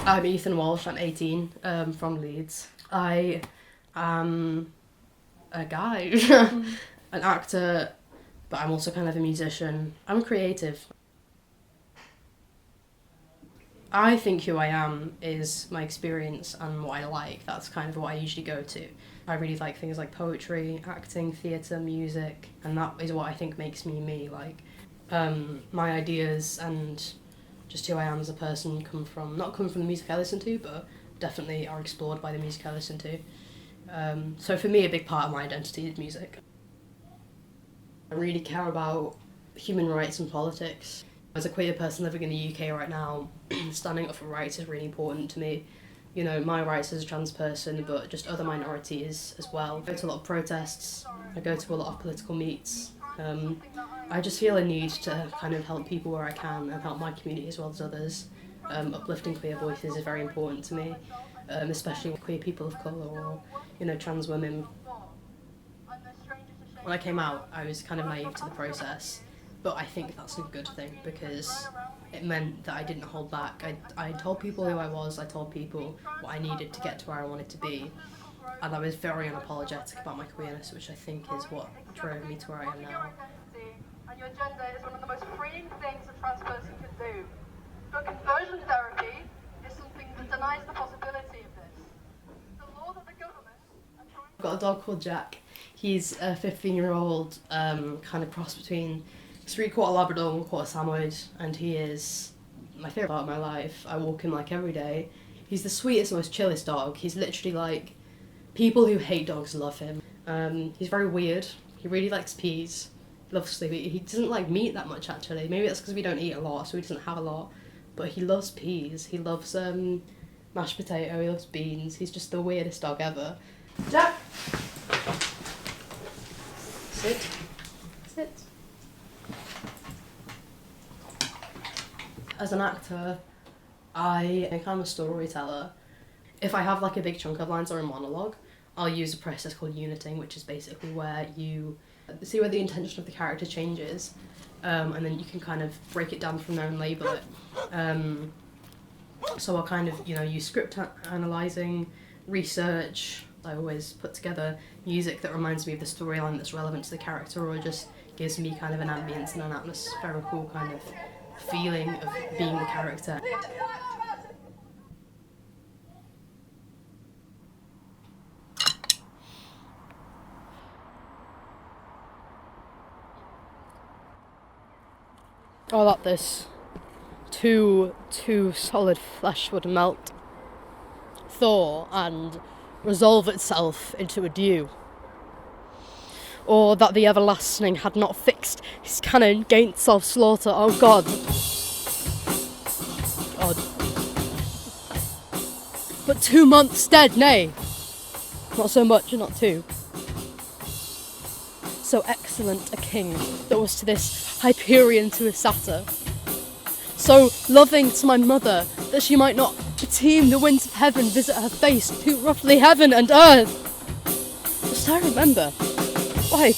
I'm Ethan Walsh, I'm 18, from Leeds. I am a guy, an actor, but I'm also kind of a musician. I'm creative. I think who I am is my experience and what I like. That's kind of what I usually go to. I really like things like poetry, acting, theatre, music, and that is what I think makes me me. Like, my ideas and just who I am as a person not come from the music I listen to, but definitely are explored by the music I listen to. So for me, a big part of my identity is music. I really care about human rights and politics. As a queer person living in the UK right now, standing up for rights is really important to me. You know, my rights as a trans person, but just other minorities as well. I go to a lot of protests, I go to a lot of political meets. I just feel a need to kind of help people where I can and help my community as well as others. Uplifting queer voices is very important to me, especially queer people of colour or, you know, trans women. When I came out, I was kind of naive to the process, but I think that's a good thing because it meant that I didn't hold back. I told people who I was, I told people what I needed to get to where I wanted to be, and I was very unapologetic about my queerness, which I think is what drove me to where I am now. And your gender is one of the most freeing things a trans person can do. But conversion therapy is something that denies the possibility of this. The law that the government... I've got a dog called Jack. He's a 15-year-old kind of cross between 3/4 Labrador and 1/4 Samoyed, and he is my favourite part of my life. I walk him like every day. He's the sweetest, most chillest dog. He's literally like, people who hate dogs love him. He's very weird. He really likes peas. Loves sleeping. He doesn't like meat that much actually. Maybe that's because we don't eat a lot, so he doesn't have a lot. But he loves peas. He loves mashed potato. He loves beans. He's just the weirdest dog ever. Jack! Sit. Sit. As an actor, I am kind of a storyteller. If I have like a big chunk of lines or a monologue, I'll use a process called uniting, which is basically where you see where the intention of the character changes, and then you can kind of break it down from there and label it. So I'll kind of, you know, use script analysing, research. I always put together music that reminds me of the storyline that's relevant to the character, or just gives me kind of an ambience and an atmospherical kind of feeling of being the character. Oh, that this too solid flesh would melt, thaw and resolve itself into a dew, or that the everlasting had not fixed his cannon gainst self-slaughter. Oh God. God. But 2 months dead, nay, not so much, not 2. So excellent a king that was to this Hyperion to a satyr, so loving to my mother that she might not beteem the winds of heaven visit her face too roughly heaven and earth. Just I remember, why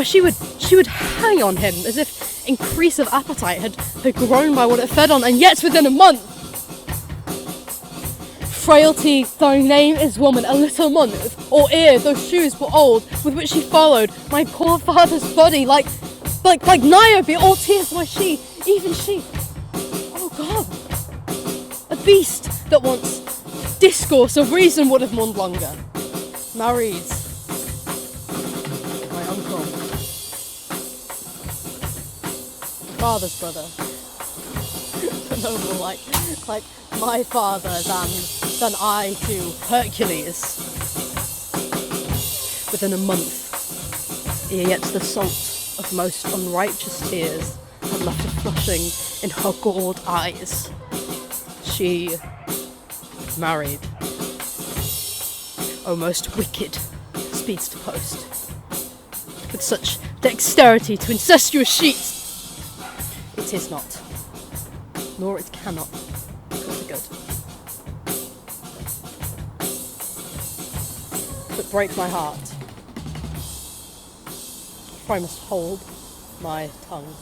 she would hang on him as if increase of appetite had grown by what it fed on, and yet within a month. Frailty, thy name is woman, a little month, or ere those shoes were old, with which she followed my poor father's body, like Niobe, all tears, why she, even she, oh God, a beast that once discourse of reason would have mourned longer, married my uncle, father's brother, noble like my father than I to Hercules. Within a month, ere yet the salt of most unrighteous tears had left a flushing in her galled eyes, she married. O most wicked speeds to post, with such dexterity to incestuous sheets, it is not, nor it cannot, good. But break my heart, for I must hold my tongue.